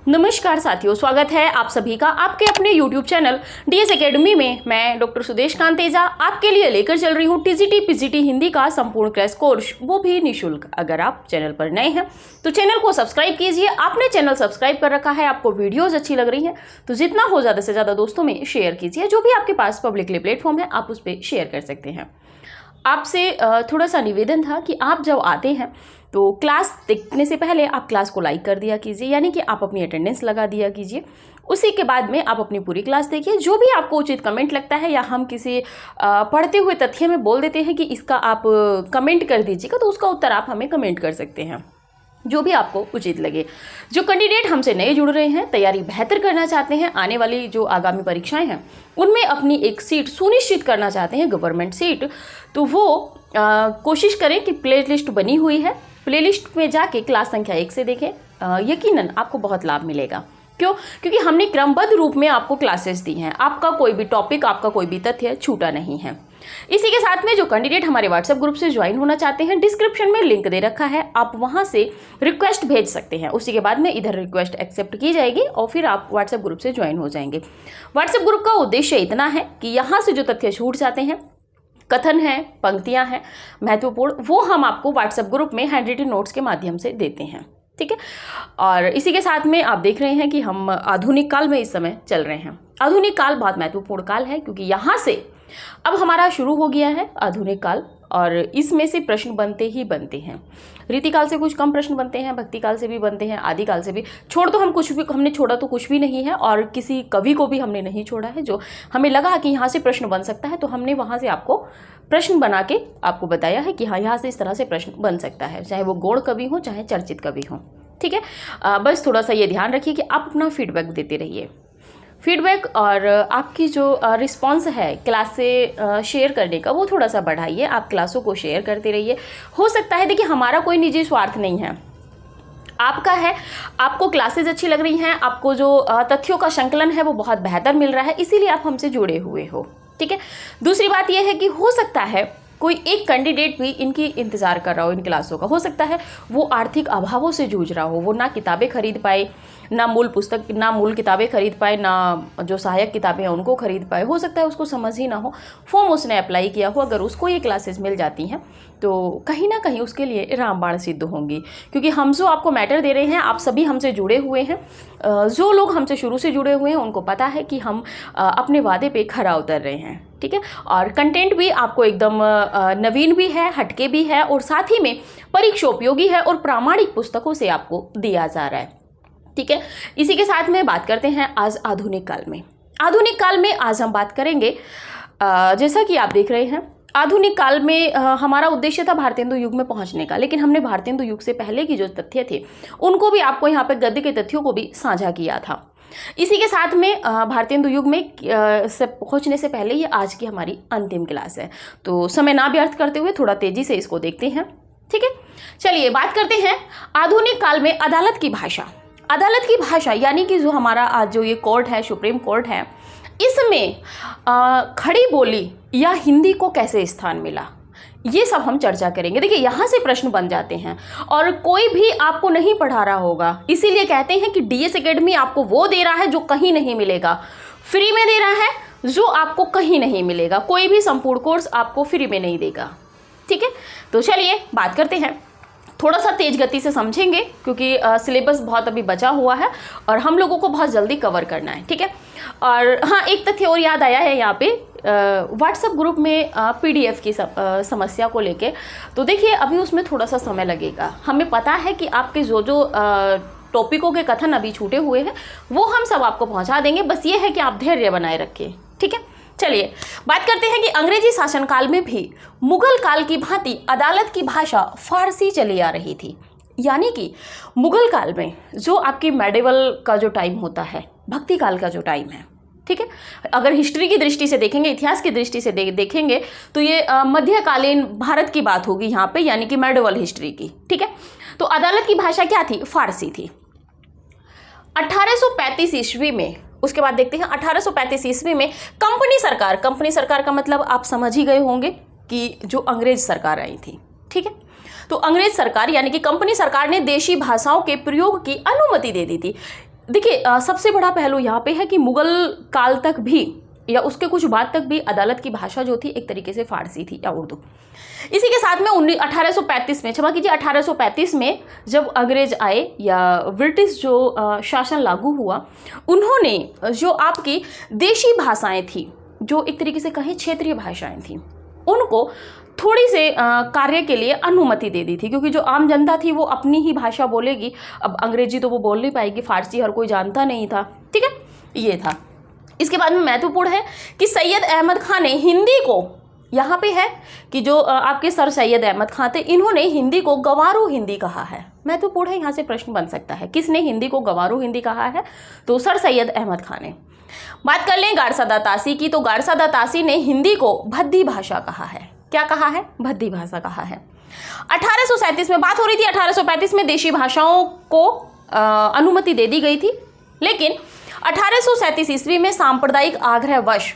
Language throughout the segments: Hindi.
नमस्कार साथियों, स्वागत है आप सभी का आपके अपने YouTube चैनल डीएस एकेडमी में। मैं डॉक्टर सुदेश कांत तेजा आपके लिए लेकर चल रही हूँ टीजीटी पीजीटी हिंदी का संपूर्ण क्रैश कोर्स, वो भी निःशुल्क। अगर आप चैनल पर नए हैं तो चैनल को सब्सक्राइब कीजिए। आपने चैनल सब्सक्राइब कर रखा है, आपको वीडियोज़ अच्छी लग रही हैं तो जितना हो ज़्यादा से ज़्यादा दोस्तों में शेयर कीजिए। जो भी आपके पास पब्लिकली प्लेटफॉर्म है आप उस पर शेयर कर सकते हैं। आपसे थोड़ा सा निवेदन था कि आप जब आते हैं तो क्लास देखने से पहले आप क्लास को लाइक कर दिया कीजिए, यानी कि आप अपनी अटेंडेंस लगा दिया कीजिए। उसी के बाद में आप अपनी पूरी क्लास देखिए। जो भी आपको उचित कमेंट लगता है या हम किसी पढ़ते हुए तथ्य में बोल देते हैं कि इसका आप कमेंट कर दीजिएगा, तो उसका उत्तर आप हमें कमेंट कर सकते हैं, जो भी आपको उचित लगे। जो कैंडिडेट हमसे नए जुड़ रहे हैं, तैयारी बेहतर करना चाहते हैं, आने वाली जो आगामी परीक्षाएं हैं उनमें अपनी एक सीट सुनिश्चित करना चाहते हैं, गवर्नमेंट सीट, तो वो कोशिश करें कि प्लेलिस्ट बनी हुई है, प्लेलिस्ट में जाके क्लास संख्या 1 से देखें। यकीनन आपको बहुत लाभ मिलेगा। क्यों? क्योंकि हमने क्रमबद्ध रूप में आपको क्लासेस दी हैं। आपका कोई भी टॉपिक, आपका कोई भी तथ्य छूटा नहीं है। इसी के साथ में जो कैंडिडेट हमारे व्हाट्सएप ग्रुप से ज्वाइन होना चाहते हैं, डिस्क्रिप्शन में लिंक दे रखा है, आप वहां से रिक्वेस्ट भेज सकते हैं। उसी के बाद में इधर रिक्वेस्ट एक्सेप्ट की जाएगी और फिर आप व्हाट्सएप ग्रुप से ज्वाइन हो जाएंगे। व्हाट्सएप ग्रुप का उद्देश्य इतना है कि यहाँ से जो तथ्य छूट जाते हैं, कथन है, पंक्तियां हैं महत्वपूर्ण, वो हम आपको व्हाट्सएप ग्रुप में हैंड रिटन नोट्स के माध्यम से देते हैं। ठीक है। और इसी के साथ में आप देख रहे हैं कि हम आधुनिक काल में इस समय चल रहे हैं। आधुनिक काल बहुत महत्वपूर्ण काल है, क्योंकि यहाँ से अब हमारा शुरू हो गया है आधुनिक काल, और इसमें से प्रश्न बनते ही बनते हैं। रीतिकाल से कुछ कम प्रश्न बनते हैं, भक्ति काल से भी बनते हैं, आदिकाल से भी। छोड़ तो हम कुछ भी, हमने छोड़ा तो कुछ भी नहीं है, और किसी कवि को भी हमने नहीं छोड़ा है। जो हमें लगा कि यहाँ से प्रश्न बन सकता है तो हमने वहाँ से आपको प्रश्न बना के आपको बताया है कि हाँ, यहाँ से इस तरह से प्रश्न बन सकता है, चाहे वो गौड़ कवि हो चाहे चर्चित कवि हो। ठीक है। बस थोड़ा सा ये ध्यान रखिए कि आप अपना फीडबैक देते रहिए। फीडबैक और आपकी जो रिस्पॉन्स है क्लास से शेयर करने का, वो थोड़ा सा बढ़ाइए। आप क्लासों को शेयर करते रहिए। हो सकता है, देखिए, हमारा कोई निजी स्वार्थ नहीं है, आपका है। आपको क्लासेज अच्छी लग रही हैं, आपको जो तथ्यों का संकलन है वो बहुत बेहतर मिल रहा है, इसीलिए आप हमसे जुड़े हुए हो। ठीक है। दूसरी बात यह है कि हो सकता है कोई एक कैंडिडेट भी इनकी इंतज़ार कर रहा हो, इन क्लासों का। हो सकता है वो आर्थिक अभावों से जूझ रहा हो, वो ना किताबें खरीद पाए, ना मूल किताबें खरीद पाए, ना जो सहायक किताबें हैं उनको खरीद पाए। हो सकता है उसको समझ ही ना हो, फॉर्म उसने अप्लाई किया हो, अगर उसको ये क्लासेस मिल जाती हैं तो कहीं ना कहीं उसके लिए रामबाण सिद्ध होंगी। क्योंकि हम जो आपको मैटर दे रहे हैं, आप सभी हमसे जुड़े हुए हैं। जो लोग हमसे शुरू से जुड़े हुए हैं उनको पता है कि हम अपने वादे पे खरा उतर रहे हैं। ठीक है। और कंटेंट भी आपको एकदम नवीन भी है, हटके भी है, और साथ ही में परीक्षा उपयोगी है और प्रामाणिक पुस्तकों से आपको दिया जा रहा है। ठीक है। इसी के साथ में बात करते हैं आज आधुनिक काल में। आधुनिक काल में आज हम बात करेंगे, जैसा कि आप देख रहे हैं, आधुनिक काल में हमारा उद्देश्य था भारतेंदु युग में पहुंचने का, लेकिन हमने भारतेंदु युग से पहले की जो तथ्य थे उनको भी आपको यहाँ पे गद्य के तथ्यों को भी साझा किया था। इसी के साथ में भारतेंदु युग में से पहुंचने से पहले ये आज की हमारी अंतिम क्लास है, तो समय ना व्यर्थ करते हुए थोड़ा तेजी से इसको देखते हैं। ठीक है। चलिए बात करते हैं आधुनिक काल में अदालत की भाषा। अदालत की भाषा यानी कि जो हमारा आज जो ये कोर्ट है, सुप्रीम कोर्ट है, इसमें खड़ी बोली या हिंदी को कैसे स्थान मिला, ये सब हम चर्चा करेंगे। देखिए, यहाँ से प्रश्न बन जाते हैं और कोई भी आपको नहीं पढ़ा रहा होगा, इसीलिए कहते हैं कि डीएस एकेडमी आपको वो दे रहा है जो कहीं नहीं मिलेगा, फ्री में दे रहा है जो आपको कहीं नहीं मिलेगा। कोई भी संपूर्ण कोर्स आपको फ्री में नहीं देगा। ठीक है। तो चलिए बात करते हैं, थोड़ा सा तेज गति से समझेंगे क्योंकि सिलेबस बहुत अभी बचा हुआ है और हम लोगों को बहुत जल्दी कवर करना है। ठीक है। और हाँ, एक तथ्य और याद आया है यहाँ पे, व्हाट्सएप ग्रुप में पीडीएफ की समस्या को लेके। तो देखिए, अभी उसमें थोड़ा सा समय लगेगा। हमें पता है कि आपके जो जो टॉपिकों के कथन अभी छूटे हुए हैं वो हम सब आपको पहुँचा देंगे, बस ये है कि आप धैर्य बनाए रखें। ठीक है। चलिए बात करते हैं कि अंग्रेजी शासनकाल में भी मुगल काल की भांति अदालत की भाषा फारसी चली आ रही थी। यानी कि मुगल काल में जो आपकी मेडिवल का जो टाइम होता है, भक्ति काल का जो टाइम है, ठीक है, अगर हिस्ट्री की दृष्टि से देखेंगे, इतिहास की दृष्टि से देखेंगे तो ये मध्यकालीन भारत की बात होगी यहाँ पे, यानी कि मेडिवल हिस्ट्री की। ठीक है। तो अदालत की भाषा क्या थी? फारसी थी। 1835 ईस्वी में, उसके बाद देखते हैं 1835 ईस्वी में कंपनी सरकार का मतलब आप समझ ही गए होंगे कि जो अंग्रेज सरकार आई थी। ठीक है। तो अंग्रेज सरकार यानी कि कंपनी सरकार ने देशी भाषाओं के प्रयोग की अनुमति दे दी थी। देखिए सबसे बड़ा पहलू यहाँ पे है कि मुगल काल तक भी या उसके कुछ बाद तक भी अदालत की भाषा जो थी एक तरीके से फारसी थी या उर्दू। इसी के साथ में 1835 में, क्षमा कीजिए 1835 में जब अंग्रेज आए या ब्रिटिश जो शासन लागू हुआ, उन्होंने जो आपकी देशी भाषाएं थी, जो एक तरीके से कहें क्षेत्रीय भाषाएं थी, उनको थोड़ी से कार्य के लिए अनुमति दे दी थी, क्योंकि जो आम जनता थी वो अपनी ही भाषा बोलेगी। अब अंग्रेजी तो वो बोल नहीं पाएगी, फारसी हर कोई जानता नहीं था, ठीक है, ये था। इसके बाद में महत्वपूर्ण है कि सैयद अहमद खान ने हिंदी को, यहाँ पे है कि जो आपके सर सैयद अहमद खान थे, इन्होंने हिंदी को गंवारू हिंदी कहा है। महत्वपूर्ण है, यहाँ से प्रश्न बन सकता है किसने हिंदी को गंवारू हिंदी कहा है, तो सर सैयद अहमद खान ने। बात कर लें गारसादा तासी की, तो गारसादा तासी ने हिंदी को भद्दी भाषा कहा है। क्या कहा है? भद्दी भाषा कहा है। 1837 में बात हो रही थी, 1835 में देशी भाषाओं को अनुमति दे दी गई थी, लेकिन 1837 ईस्वी में सांप्रदायिक आग्रहवश,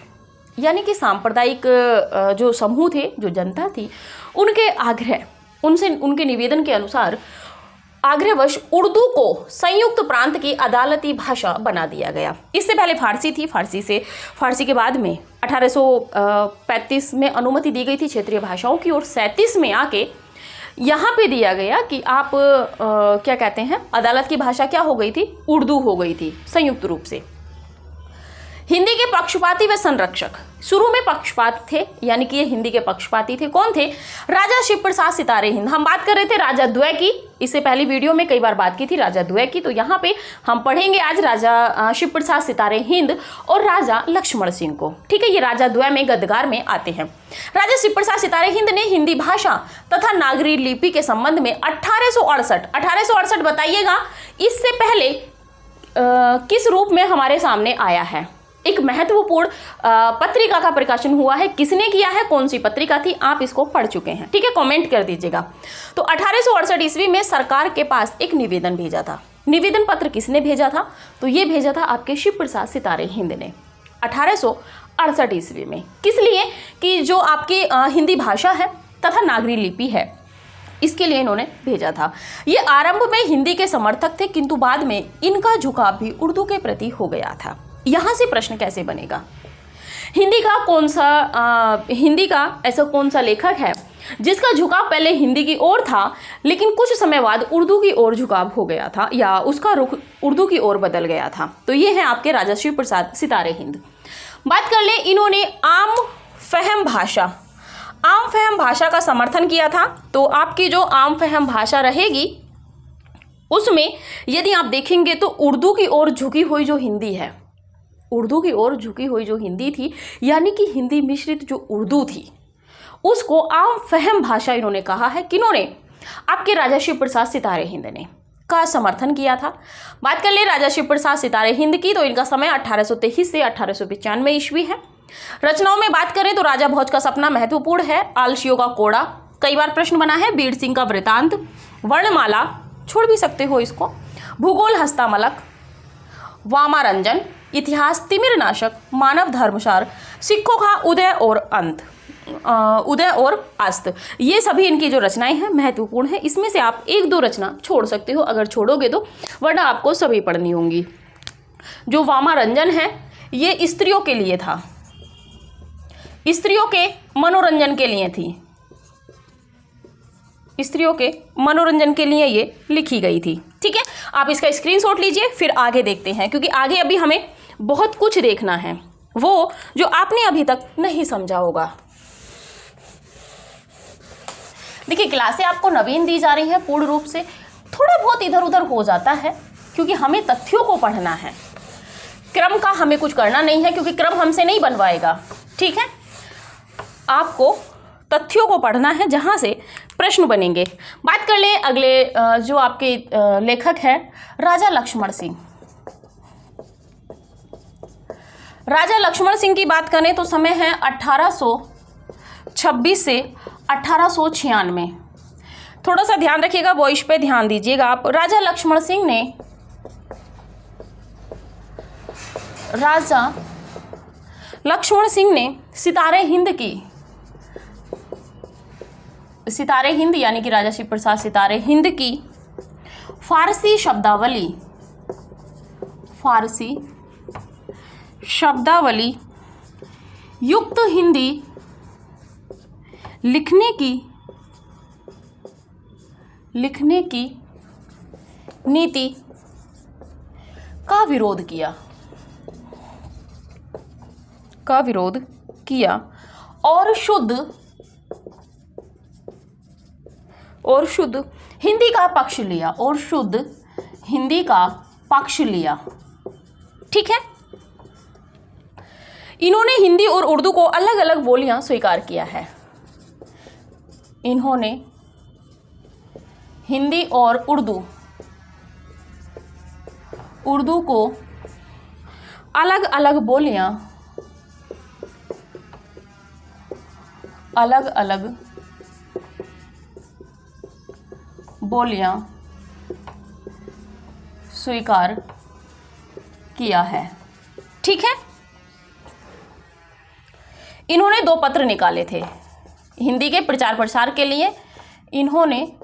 यानी कि सांप्रदायिक जो समूह थे, जो जनता थी, उनके आग्रह, उनके निवेदन के अनुसार आग्रहवश उर्दू को संयुक्त प्रांत की अदालती भाषा बना दिया गया। इससे पहले फारसी थी, फारसी के बाद में 1835 में अनुमति दी गई थी क्षेत्रीय भाषाओं की, और 37 में आके यहाँ पे दिया गया कि आप क्या कहते हैं, अदालत की भाषा क्या हो गई थी? उर्दू हो गई थी संयुक्त रूप से। हिंदी के पक्षपाती व संरक्षक, शुरू में पक्षपात थे, यानी कि ये हिंदी के पक्षपाती थे। कौन थे? राजा शिव प्रसाद सितारे हिंद। हम बात कर रहे थे राजा द्वय की, इससे पहली वीडियो में कई बार बात की थी राजा द्वय की, तो यहाँ पे हम पढ़ेंगे आज राजा शिव प्रसाद सितारे हिंद और राजा लक्ष्मण सिंह को, ठीक है। ये राजा द्वय में गद्दार में आते हैं। राजा शिव प्रसाद सितारे हिंद ने हिंदी भाषा तथा नागरी लिपि के संबंध में 1868 बताइएगा, इससे पहले किस रूप में हमारे सामने आया है? एक महत्वपूर्ण पत्रिका का प्रकाशन हुआ है। किसने किया है, कौन सी पत्रिका थी? आप इसको पढ़ चुके हैं, ठीक है, कमेंट कर दीजिएगा। तो 1868 ईस्वी में सरकार के पास एक निवेदन भेजा था। निवेदन पत्र किसने भेजा था? तो ये भेजा था आपके शिव प्रसाद सितारे हिंद ने 1868 ईस्वी में। किस लिए? कि जो आपकी हिंदी भाषा है तथा नागरी लिपि है, इसके लिए इन्होंने भेजा था। ये आरंभ में हिंदी के समर्थक थे, किंतु बाद में इनका झुकाव भी उर्दू के प्रति हो गया था। यहाँ से प्रश्न कैसे बनेगा? हिंदी का ऐसा कौन सा लेखक है जिसका झुकाव पहले हिंदी की ओर था, लेकिन कुछ समय बाद उर्दू की ओर झुकाव हो गया था, या उसका रुख उर्दू की ओर बदल गया था? तो ये है आपके राजा शिव प्रसाद सितारे हिंद। बात कर ले, इन्होंने आम फहम भाषा का समर्थन किया था। तो आपकी जो आम फहम भाषा रहेगी, उसमें यदि आप देखेंगे तो उर्दू की ओर झुकी हुई जो हिंदी है, उर्दू की ओर झुकी हुई जो हिंदी थी, यानी कि हिंदी मिश्रित जो उर्दू थी, उसको आम फहम भाषा इन्होंने कहा है। किन्होंने? आपके राजा शिव प्रसाद सितारे हिंद ने का समर्थन किया था। बात कर ले राजा शिव प्रसाद सितारे हिंद की, तो इनका समय 1823 से 1895 ईस्वी है। रचनाओं में बात करें तो राजा भोज का सपना महत्वपूर्ण है, आलसियों का कोड़ा कई बार प्रश्न बना है, बीर सिंह का वृतांत, वर्णमाला छोड़ भी सकते हो इसको, भूगोल हस्तामलक, वामारंजन, इतिहास तिमिर नाशक, मानव धर्मसार, सिखों का उदय और अस्त, ये सभी इनकी जो रचनाएं हैं महत्वपूर्ण है। इसमें से आप एक दो रचना छोड़ सकते हो अगर छोड़ोगे तो, वरना आपको सभी पढ़नी होंगी। जो वामारंजन है ये स्त्रियों के लिए था, स्त्रियों के मनोरंजन के लिए थी, स्त्रियों के मनोरंजन के लिए ये लिखी गई थी, ठीक है। आप इसका स्क्रीनशॉट लीजिए, फिर आगे देखते हैं, क्योंकि आगे अभी हमें बहुत कुछ देखना है, वो जो आपने अभी तक नहीं समझा होगा। देखिए क्लासें आपको नवीन दी जा रही है, पूर्ण रूप से थोड़ा बहुत इधर उधर हो जाता है, क्योंकि हमें तथ्यों को पढ़ना है, क्रम का हमें कुछ करना नहीं है, क्योंकि क्रम हमसे नहीं बनवाएगा, ठीक है। आपको तथ्यों को पढ़ना है जहां से प्रश्न बनेंगे। बात कर ले अगले जो आपके लेखक है राजा लक्ष्मण सिंह। राजा लक्ष्मण सिंह की बात करें तो समय है 1826 से 1896। थोड़ा सा ध्यान रखिएगा, वॉइस पे ध्यान दीजिएगा आप। राजा लक्ष्मण सिंह ने सितारे हिंद यानी कि राजा शिव प्रसाद सितारे हिंद की फारसी शब्दावली फारसी शब्दावली युक्त हिंदी लिखने की नीति का विरोध किया और शुद्ध हिंदी का पक्ष लिया। ठीक है, इन्होंने हिंदी और उर्दू को अलग अलग बोलियां स्वीकार किया है। इन्होंने हिंदी और उर्दू को अलग अलग बोलियां स्वीकार किया है। ठीक है, इन्होंने 2 पत्र निकाले थे हिंदी के प्रचार प्रसार के लिए। इन्होंने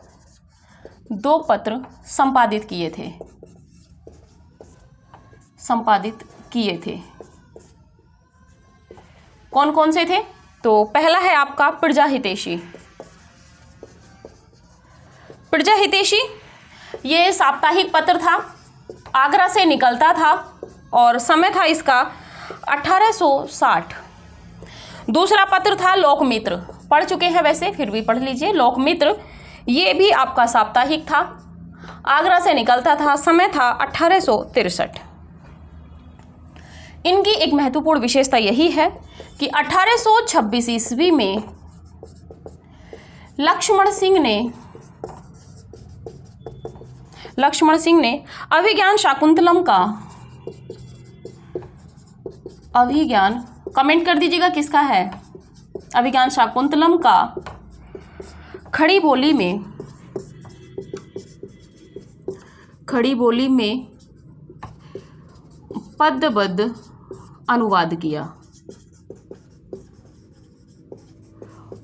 2 पत्र संपादित किए थे। कौन कौन से थे? तो पहला है आपका प्रजा हितैषी। ये साप्ताहिक पत्र था, आगरा से निकलता था और समय था इसका 1860। दूसरा पत्र था लोकमित्र, पढ़ चुके हैं वैसे, फिर भी पढ़ लीजिए। लोकमित्र ये भी आपका साप्ताहिक था, आगरा से निकलता था, समय था 1863। इनकी एक महत्वपूर्ण विशेषता यही है कि 1826 ईस्वी में लक्ष्मण सिंह ने अभिज्ञान शाकुंतलम का कमेंट कर दीजिएगा किसका है, अभिज्ञान शाकुंतलम का खड़ी बोली में पद्यबद्ध अनुवाद किया।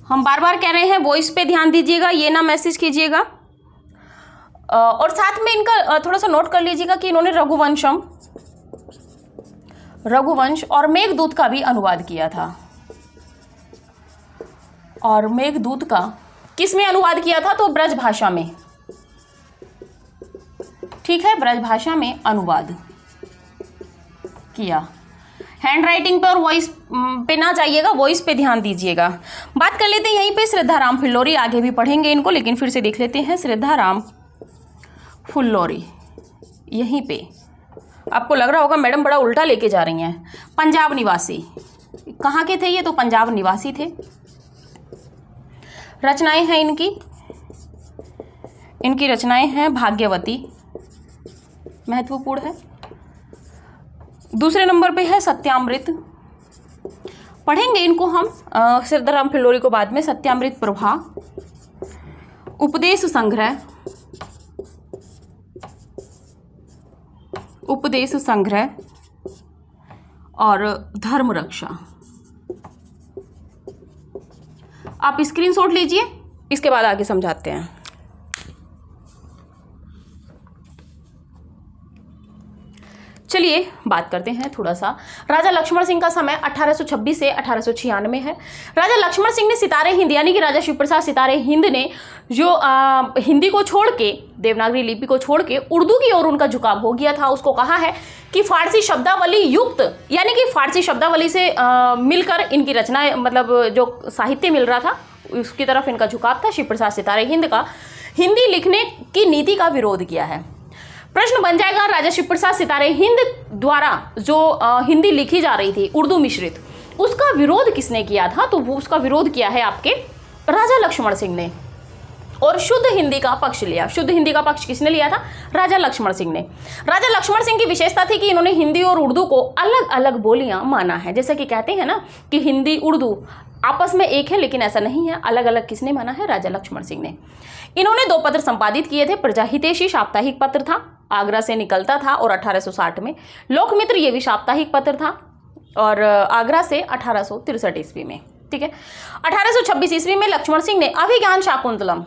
हम बार बार कह रहे हैं वॉइस पे ध्यान दीजिएगा, ये ना मैसेज कीजिएगा। और साथ में इनका थोड़ा सा नोट कर लीजिएगा कि इन्होंने रघुवंश और मेघदूत का भी अनुवाद किया था। और मेघदूत का किस में अनुवाद किया था? तो ब्रज भाषा में। ठीक है, ब्रज भाषा में अनुवाद किया। हैंड राइटिंग पे और वॉइस पे ना जाइएगा, वॉइस पे ध्यान दीजिएगा। बात कर लेते हैं यहीं पे श्रद्धाराम फुल्लोरी, आगे भी पढ़ेंगे इनको, लेकिन फिर से देख लेते हैं श्रद्धाराम फुल्लोरी। यहीं पे आपको लग रहा होगा मैडम बड़ा उल्टा लेके जा रही हैं। पंजाब निवासी, कहाँ के थे ये? तो पंजाब निवासी थे। रचनाएं हैं इनकी रचनाएं हैं भाग्यवती, महत्वपूर्ण है। दूसरे नंबर पे है सत्यामृत, पढ़ेंगे इनको हम श्रद्धाराम फुल्लोरी को बाद में। सत्यामृत प्रभा, उपदेश संग्रह और धर्म रक्षा। आप स्क्रीनशॉट लीजिए, इसके बाद आगे समझाते हैं। चलिए बात करते हैं थोड़ा सा। राजा लक्ष्मण सिंह का समय 1826 से 1896 है। राजा लक्ष्मण सिंह ने सितारे हिंद यानी कि राजा शिवप्रसाद सितारे हिंद ने जो हिंदी को छोड़ के, देवनागरी लिपि को छोड़ के उर्दू की ओर उनका झुकाव हो गया था, उसको कहा है कि फारसी शब्दावली युक्त यानी कि फारसी शब्दावली से मिलकर इनकी रचनाएं, मतलब जो साहित्य मिल रहा था उसकी तरफ इनका झुकाव था। शिवप्रसाद सितारे हिंद का हिंदी लिखने की नीति का विरोध किया है। प्रश्न बन जाएगा, राजा शिवप्रसाद सितारे हिंद द्वारा जो हिंदी लिखी जा रही थी उर्दू मिश्रित, उसका विरोध किसने किया था? तो वो उसका विरोध किया है आपके राजा लक्ष्मण सिंह ने, और शुद्ध हिंदी का पक्ष लिया। शुद्ध हिंदी का पक्ष किसने लिया था? राजा लक्ष्मण सिंह ने। राजा लक्ष्मण सिंह की विशेषता थी कि इन्होंने हिंदी और उर्दू को अलग अलग बोलियां माना है। जैसे कि कहते हैं ना कि हिंदी उर्दू आपस में एक है, लेकिन ऐसा नहीं है, अलग अलग किसने माना है? राजा लक्ष्मण सिंह ने। इन्होंने 2 पत्र संपादित किए थे। प्रजा हितैषी साप्ताहिक पत्र था, आगरा से निकलता था और 1860 में। लोकमित्र ये भी साप्ताहिक पत्र था और आगरा से 1863 ईस्वी में। ठीक है, 1826 ईस्वी में लक्ष्मण सिंह ने अभिज्ञान शाकुंतलम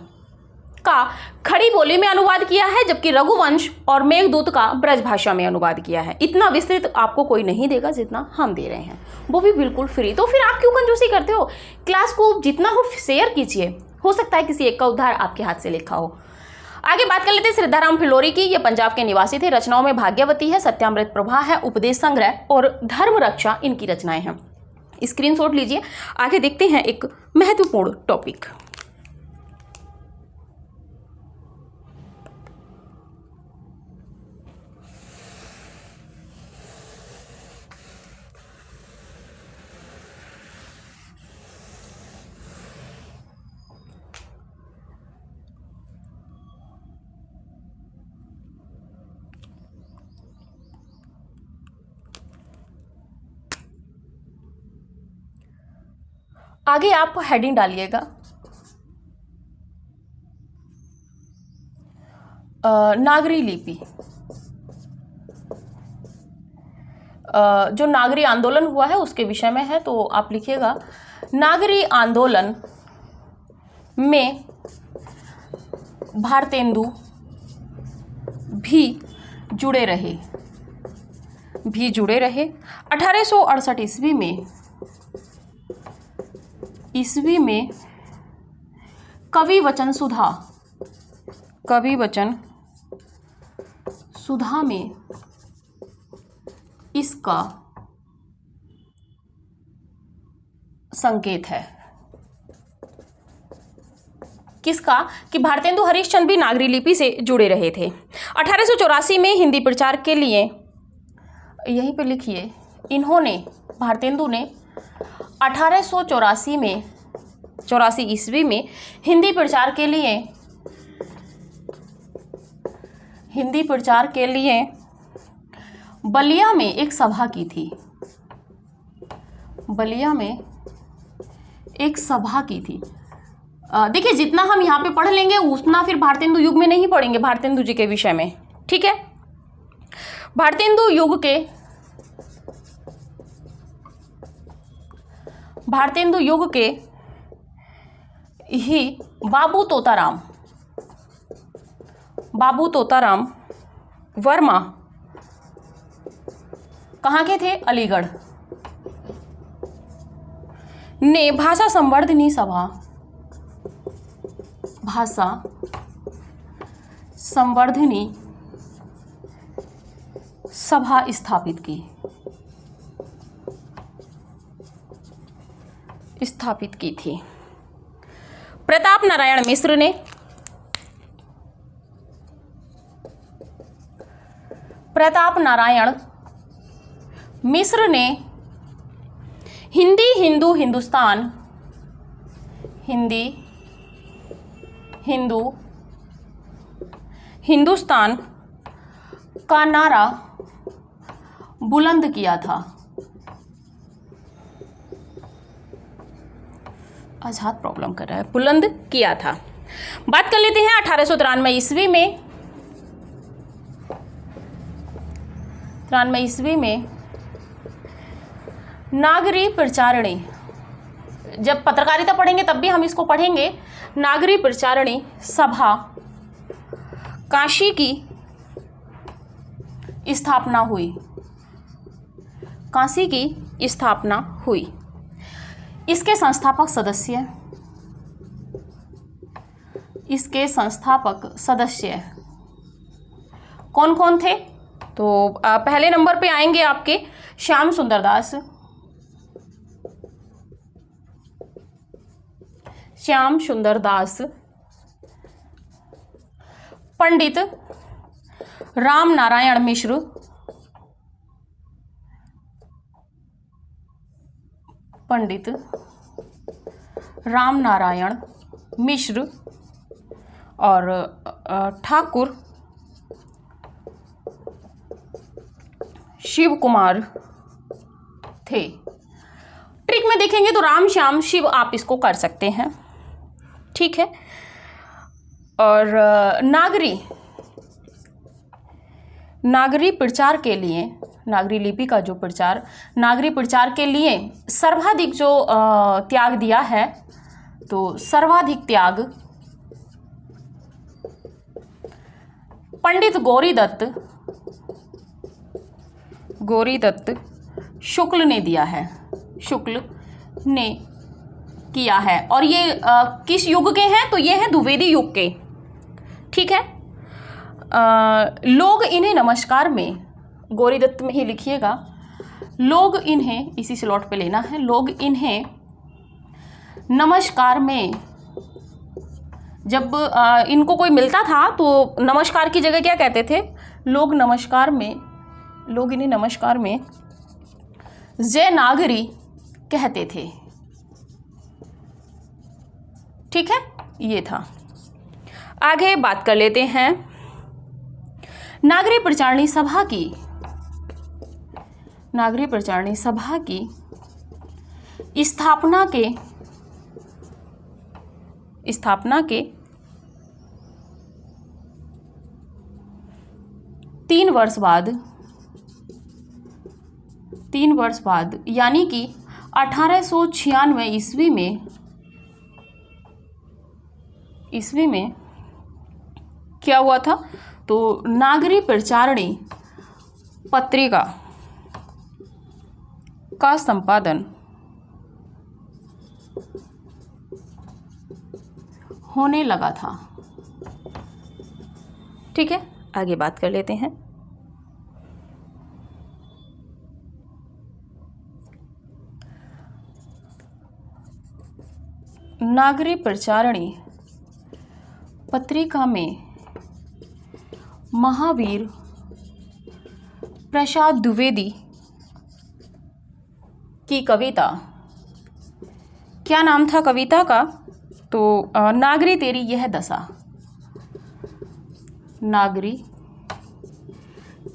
का खड़ी बोली में अनुवाद किया है, जबकि रघुवंश और मेघदूत का ब्रज भाषा में अनुवाद किया है। इतना विस्तृत आपको कोई नहीं देगा जितना हम दे रहे हैं, वो भी बिल्कुल फ्री। तो फिर आप क्यों कंजूसी करते हो? क्लास को जितना हो शेयर कीजिए, हो सकता है किसी एक का उद्धार आपके हाथ से लिखा हो। आगे बात कर लेते हैं सिद्धाराम फिलोरी की। ये पंजाब के निवासी थे। रचनाओं में भाग्यवती है, सत्यामृत प्रभा है, उपदेश संग्रह और धर्म रक्षा इनकी रचनाएं हैं। स्क्रीनशॉट लीजिए। आगे देखते हैं एक महत्वपूर्ण टॉपिक। आगे आप हेडिंग डालिएगा नागरी लिपि। जो नागरी आंदोलन हुआ है उसके विषय में है, तो आप लिखिएगा नागरी आंदोलन में भारतेंदु भी जुड़े रहे 1868 ईस्वी में कवि वचन सुधा में इसका संकेत है। किसका? कि भारतेंदु हरिश्चंद्र भी नागरी लिपि से जुड़े रहे थे। 1884 में हिंदी प्रचार के लिए, यहीं पे लिखिए, इन्होंने, भारतेंदु ने 1884 ईस्वी में हिंदी प्रचार के लिए बलिया में एक सभा की थी। देखिए, जितना हम यहाँ पे पढ़ लेंगे उतना फिर भारतेंदु युग में नहीं पढ़ेंगे, भारतेंदु जी के विषय में। ठीक है, भारतेंदु युग के ही बाबू तोताराम वर्मा कहाँ के थे? अलीगढ़। ने भाषा संवर्धनी सभा स्थापित की थी। प्रताप नारायण मिश्र ने हिंदुस्तान का नारा बुलंद किया था। आज हाथ प्रॉब्लम कर रहा है। बुलंद किया था। बात कर लेते हैं 1893 ईस्वी में नागरी प्रचारणी, जब पत्रकारिता पढ़ेंगे तब भी हम इसको पढ़ेंगे, नागरी प्रचारणी सभा काशी की स्थापना हुई। इसके संस्थापक सदस्य कौन कौन थे? तो पहले नंबर पे आएंगे आपके श्याम सुंदर दास, पंडित राम नारायण मिश्र और ठाकुर शिव कुमार थे। ट्रिक में देखेंगे तो राम श्याम शिव आप इसको कर सकते हैं। ठीक है, और नागरी प्रचार के लिए, नागरी लिपि का जो प्रचार, नागरी प्रचार के लिए सर्वाधिक जो त्याग दिया है, तो सर्वाधिक त्याग पंडित गौरी दत्त शुक्ल ने दिया है, शुक्ल ने किया है। और ये किस युग के हैं? तो ये हैं द्विवेदी युग के। ठीक है। लोग इन्हें नमस्कार में, गौरी दत्त में ही लिखिएगा, लोग इन्हें, इसी स्लॉट पे लेना है, लोग इन्हें नमस्कार में, जब इनको कोई मिलता था तो नमस्कार की जगह क्या कहते थे? लोग इन्हें नमस्कार में जय नागरी कहते थे। ठीक है, ये था। आगे बात कर लेते हैं नागरी प्रचारणी सभा की। नागरी प्रचारणी सभा की स्थापना के 3 वर्ष बाद यानी कि 1896 ईस्वी में क्या हुआ था? तो नागरी प्रचारणी पत्रिका का संपादन होने लगा था। ठीक है, आगे बात कर लेते हैं। नागरी प्रचारणी पत्रिका में महावीर प्रसाद द्विवेदी की कविता, क्या नाम था कविता का? तो नागरी तेरी यह दशा, नागरी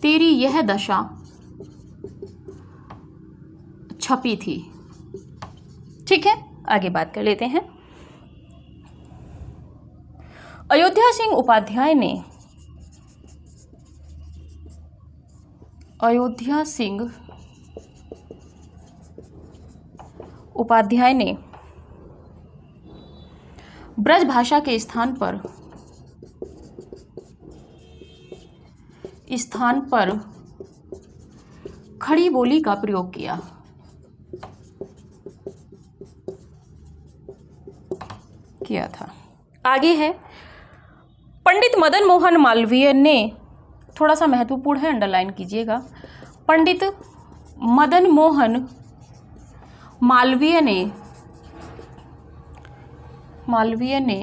तेरी यह दशा छपी थी। ठीक है, आगे बात कर लेते हैं। अयोध्या सिंह उपाध्याय ने ब्रज भाषा के स्थान पर खड़ी बोली का प्रयोग किया था। आगे है पंडित मदन मोहन मालवीय ने, थोड़ा सा महत्वपूर्ण है, अंडरलाइन कीजिएगा। पंडित मदन मोहन मालवीय ने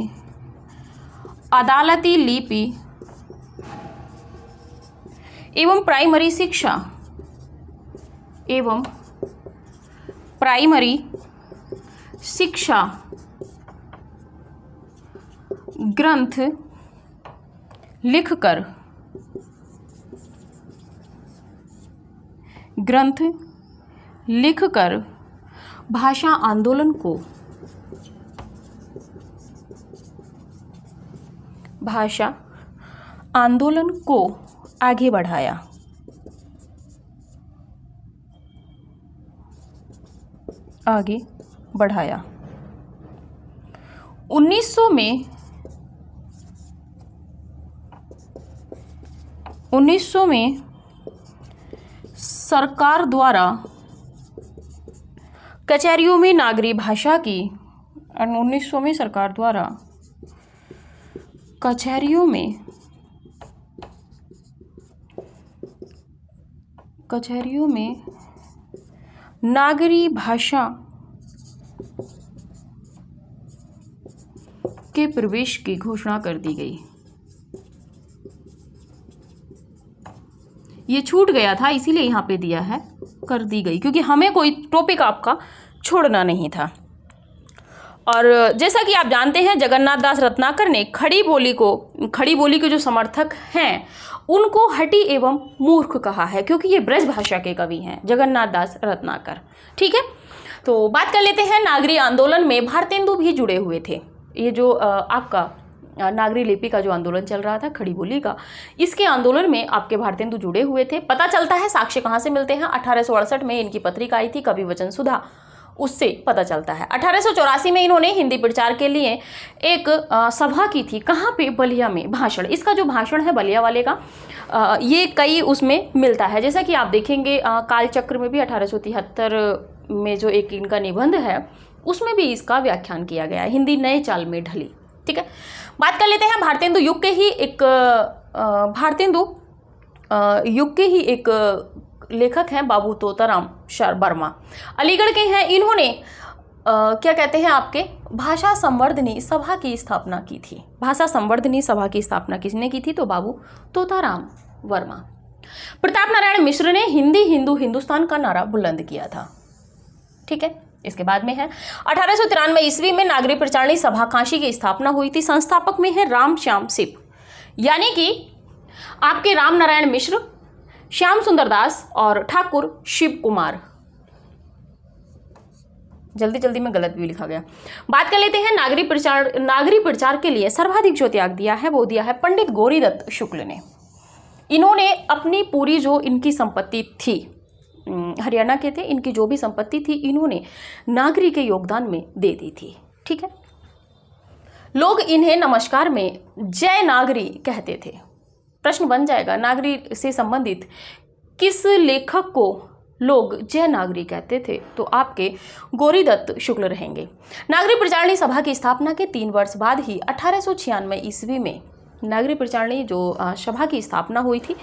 अदालती लिपि एवं प्राइमरी शिक्षा ग्रंथ लिखकर भाषा आंदोलन को आगे बढ़ाया। आगे बढ़ाया। 1900 में सरकार द्वारा कचहरियों में नागरी भाषा की 1900 में सरकार द्वारा कचहरियों में नागरी भाषा के प्रवेश की घोषणा कर दी गई। ये छूट गया था, इसीलिए यहाँ पे दिया है कर दी गई, क्योंकि हमें कोई टॉपिक आपका छोड़ना नहीं था। और जैसा कि आप जानते हैं, जगन्नाथ दास रत्नाकर ने खड़ी बोली के जो समर्थक हैं उनको हठी एवं मूर्ख कहा है, क्योंकि ये ब्रज भाषा के कवि हैं, जगन्नाथ दास रत्नाकर। ठीक है, तो बात कर लेते हैं नागरी आंदोलन में भारतेंदु भी जुड़े हुए थे। ये जो आपका नागरी लिपि का जो आंदोलन चल रहा था, खड़ी बोली का, इसके आंदोलन में आपके भारतेंदु जुड़े हुए थे। पता चलता है साक्ष्य कहाँ से मिलते हैं? 1868 में इनकी पत्रिका आई थी कवि वचन सुधा, उससे पता चलता है। 1884 में इन्होंने हिंदी प्रचार के लिए एक सभा की थी। कहाँ पे? बलिया में भाषण। इसका जो भाषण है बलिया वाले का, ये कई उसमें मिलता है, जैसा कि आप देखेंगे कालचक्र में भी 1873 में जो एक इनका निबंध है उसमें भी इसका व्याख्यान किया गया है, हिंदी नए चाल में ढली। ठीक है, बात कर लेते हैं भारतेंदु युग के ही एक लेखक हैं बाबू तोताराम वर्मा, अलीगढ़ के हैं। इन्होंने क्या कहते हैं आपके भाषा संवर्धनी सभा की स्थापना की थी। भाषा संवर्धनी सभा की स्थापना किसने की थी? तो बाबू तोताराम वर्मा। प्रताप नारायण मिश्र ने हिंदी हिंदू हिंदुस्तान का नारा बुलंद किया था। ठीक है, इसके बाद में है 1893 ईस्वी में नागरी प्रचारणी सभा काशी की स्थापना हुई थी। संस्थापक में है राम श्याम सिप, यानी कि आपके राम नारायण मिश्र, श्याम सुंदर दास और ठाकुर शिव कुमार। जल्दी में गलत भी लिखा गया। बात कर लेते हैं नागरी प्रचार के लिए सर्वाधिक जो त्याग दिया है वो दिया है पंडित गौरीदत्त शुक्ल ने। इन्होंने अपनी पूरी जो इनकी संपत्ति थी, हरियाणा के थे, इनकी जो भी संपत्ति थी इन्होंने नागरी के योगदान में दे दी थी। ठीक है, लोग इन्हें नमस्कार में जय नागरी कहते थे। प्रश्न बन जाएगा, नागरी से संबंधित किस लेखक को लोग जय नागरी कहते थे? तो आपके गौरीदत्त शुक्ल रहेंगे। नागरी प्रचारणी सभा की स्थापना के 3 वर्ष बाद ही 1896 ईस्वी में नागरी प्रचारणी जो सभा की स्थापना हुई थी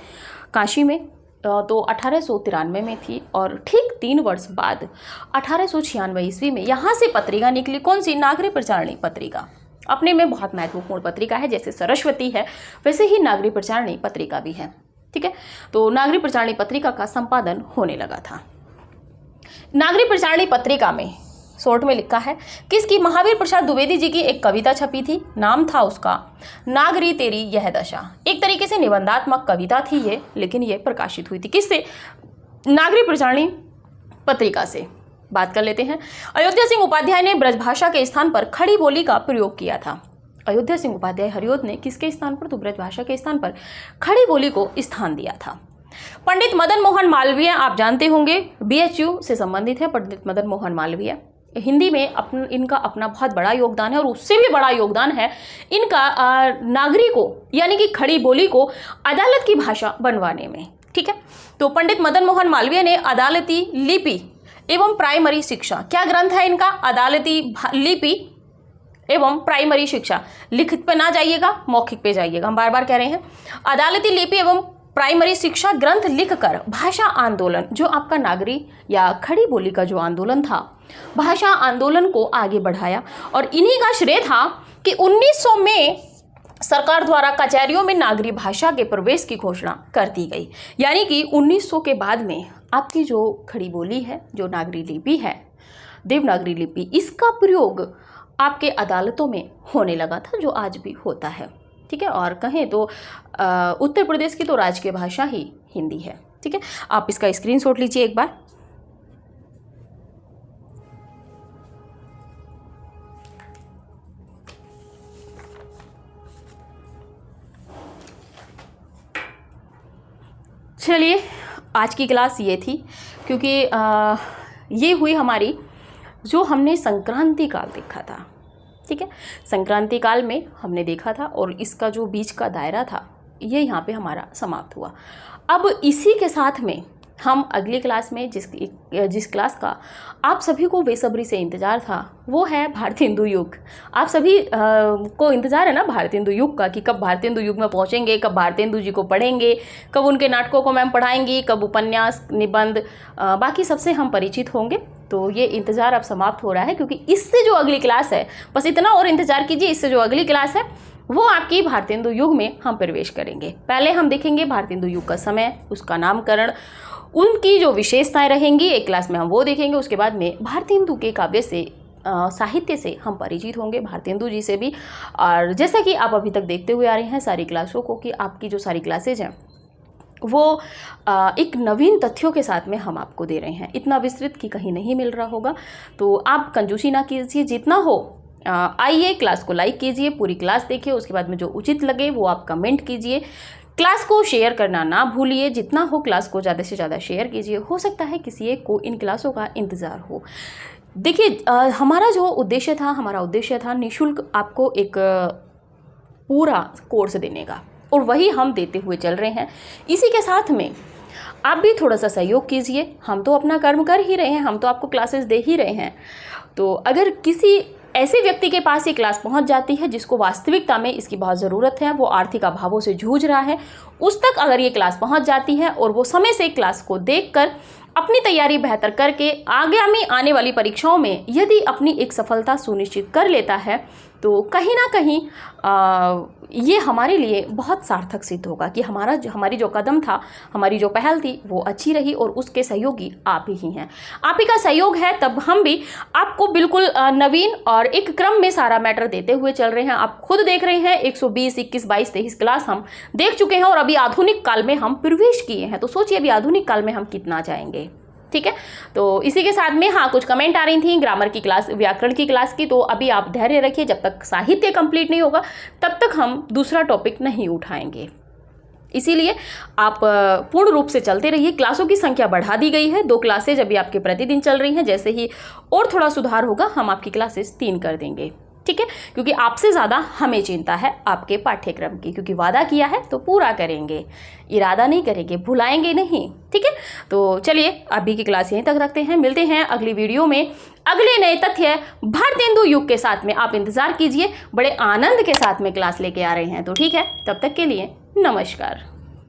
काशी में, तो 1893 में थी, और ठीक 3 वर्ष बाद 1896 ईस्वी में यहाँ से पत्रिका निकली। कौन सी? नागरी प्रचारणी पत्रिका। अपने में बहुत महत्वपूर्ण पत्रिका है, जैसे सरस्वती है वैसे ही नागरी प्रचारणी पत्रिका भी है। ठीक है, तो नागरी प्रचारणी पत्रिका का संपादन होने लगा था। नागरी प्रचारणी पत्रिका में शॉर्ट में लिखा है किसकी? महावीर प्रसाद द्विवेदी जी की एक कविता छपी थी, नाम था उसका नागरी तेरी यह दशा। एक तरीके से निबंधात्मक कविता थी ये, लेकिन ये प्रकाशित हुई थी किससे? नागरी प्रचारणी पत्रिका से। बात कर लेते हैं, अयोध्या सिंह उपाध्याय ने ब्रजभाषा के स्थान पर खड़ी बोली का प्रयोग किया था। अयोध्या सिंह उपाध्याय हरिओद ने किसके स्थान पर? तो ब्रजभाषा के स्थान पर खड़ी बोली को स्थान दिया था। पंडित मदन मोहन मालवीय आप जानते होंगे, BHU से संबंधित है पंडित मदन मोहन मालवीय। हिंदी में इनका अपना बहुत बड़ा योगदान है, और उससे भी बड़ा योगदान है इनका नागरी को यानी कि खड़ी बोली को अदालत की भाषा बनवाने में। ठीक है, तो पंडित मदन मोहन मालवीय ने अदालती लिपि एवं प्राइमरी शिक्षा, क्या ग्रंथ है इनका? अदालती लिपि एवं प्राइमरी शिक्षा। लिखित पे ना जाइएगा, मौखिक पे जाइएगा, हम बार बार कह रहे हैं। अदालती लिपि एवं प्राइमरी शिक्षा ग्रंथ लिखकर भाषा आंदोलन, जो आपका नागरी या खड़ी बोली का जो आंदोलन था, भाषा आंदोलन को आगे बढ़ाया। और इन्हीं का श्रेय था कि 1900 में सरकार द्वारा कचहरियों में नागरी भाषा के प्रवेश की घोषणा कर दी गई। यानी कि 1900 के बाद में आपकी जो खड़ी बोली है, जो नागरी लिपि है, देवनागरी लिपि, इसका प्रयोग आपके अदालतों में होने लगा था, जो आज भी होता है। ठीक है, और कहें तो उत्तर प्रदेश की तो राजकीय भाषा ही हिंदी है। ठीक है, आप इसका स्क्रीनशॉट लीजिए एक बार। चलिए, आज की क्लास ये थी, क्योंकि ये हुई हमारी जो हमने संक्रांति काल देखा था। ठीक है, संक्रांति काल में हमने देखा था, और इसका जो बीच का दायरा था ये यहाँ पे हमारा समाप्त हुआ। अब इसी के साथ में हम अगली क्लास में जिस क्लास का आप सभी को बेसब्री से इंतज़ार था वो है भारतेंदु युग। आप सभी को इंतज़ार है ना भारतेंदु युग का, कि कब भारतेंदु युग में पहुँचेंगे, कब भारतेंदु जी को पढ़ेंगे, कब उनके नाटकों को मैम पढ़ाएंगी, कब उपन्यास, निबंध, बाकी सबसे हम परिचित होंगे। तो ये इंतज़ार अब समाप्त हो रहा है, क्योंकि इससे जो अगली क्लास है, बस इतना और इंतज़ार कीजिए, इससे जो अगली क्लास है वो आपकी भारतेंदु युग में हम प्रवेश करेंगे। पहले हम देखेंगे भारतेंदु युग का समय, उसका नामकरण, उनकी जो विशेषताएं रहेंगी, एक क्लास में हम वो देखेंगे। उसके बाद में भारतेंदु के काव्य से, साहित्य से हम परिचित होंगे, भारतेंदु जी से भी। और जैसा कि आप अभी तक देखते हुए आ रहे हैं सारी क्लासों को, कि आपकी जो सारी क्लासेज हैं वो एक नवीन तथ्यों के साथ में हम आपको दे रहे हैं, इतना विस्तृत कि कहीं नहीं मिल रहा होगा। तो आप कंजूसी ना कीजिए, जितना हो आइए, क्लास को लाइक कीजिए, पूरी क्लास देखिए, उसके बाद में जो उचित लगे वो आप कमेंट कीजिए। क्लास को शेयर करना ना भूलिए, जितना हो क्लास को ज़्यादा से ज़्यादा शेयर कीजिए। हो सकता है किसी एक को इन क्लासों का इंतज़ार हो। देखिए हमारा जो उद्देश्य था, हमारा उद्देश्य था निःशुल्क आपको एक पूरा कोर्स देने का, और वही हम देते हुए चल रहे हैं। इसी के साथ में आप भी थोड़ा सा सहयोग कीजिए। हम तो अपना कर्म कर ही रहे हैं, हम तो आपको क्लासेस दे ही रहे हैं। तो अगर किसी ऐसे व्यक्ति के पास ये क्लास पहुंच जाती है जिसको वास्तविकता में इसकी बहुत ज़रूरत है, वो आर्थिक अभावों से जूझ रहा है, उस तक अगर ये क्लास पहुंच जाती है और वो समय से क्लास को देखकर अपनी तैयारी बेहतर करके आगामी आने वाली परीक्षाओं में यदि अपनी एक सफलता सुनिश्चित कर लेता है, तो कहीं ना कहीं ये हमारे लिए बहुत सार्थक सिद्ध होगा कि हमारी जो कदम था, हमारी जो पहल थी, वो अच्छी रही, और उसके सहयोगी आप ही हैं। आप ही का सहयोग है तब हम भी आपको बिल्कुल नवीन और एक क्रम में सारा मैटर देते हुए चल रहे हैं। आप खुद देख रहे हैं 120, 21, 22, 23 क्लास हम देख चुके हैं, और अभी आधुनिक काल में हम प्रवेश किए हैं। तो सोचिए अभी आधुनिक काल में हम कितना जाएंगे। ठीक है, तो इसी के साथ में हाँ कुछ कमेंट आ रही थी ग्रामर की क्लास, व्याकरण की क्लास की, तो अभी आप धैर्य रखिए, जब तक साहित्य कंप्लीट नहीं होगा तब तक हम दूसरा टॉपिक नहीं उठाएंगे। इसीलिए आप पूर्ण रूप से चलते रहिए। क्लासों की संख्या बढ़ा दी गई है, 2 क्लासेज अभी आपके प्रतिदिन चल रही हैं। जैसे ही और थोड़ा सुधार होगा हम आपकी क्लासेस 3 कर देंगे। ठीक है, क्योंकि आपसे ज़्यादा हमें चिंता है आपके पाठ्यक्रम की, क्योंकि वादा किया है तो पूरा करेंगे, इरादा नहीं करेंगे, भुलाएंगे नहीं। ठीक है, तो चलिए अभी की क्लास यहीं तक रखते हैं, मिलते हैं अगली वीडियो में अगले नए तथ्य भारतेंदु युग के साथ में। आप इंतज़ार कीजिए, बड़े आनंद के साथ में क्लास लेके आ रहे हैं। तो ठीक है, तब तक के लिए नमस्कार।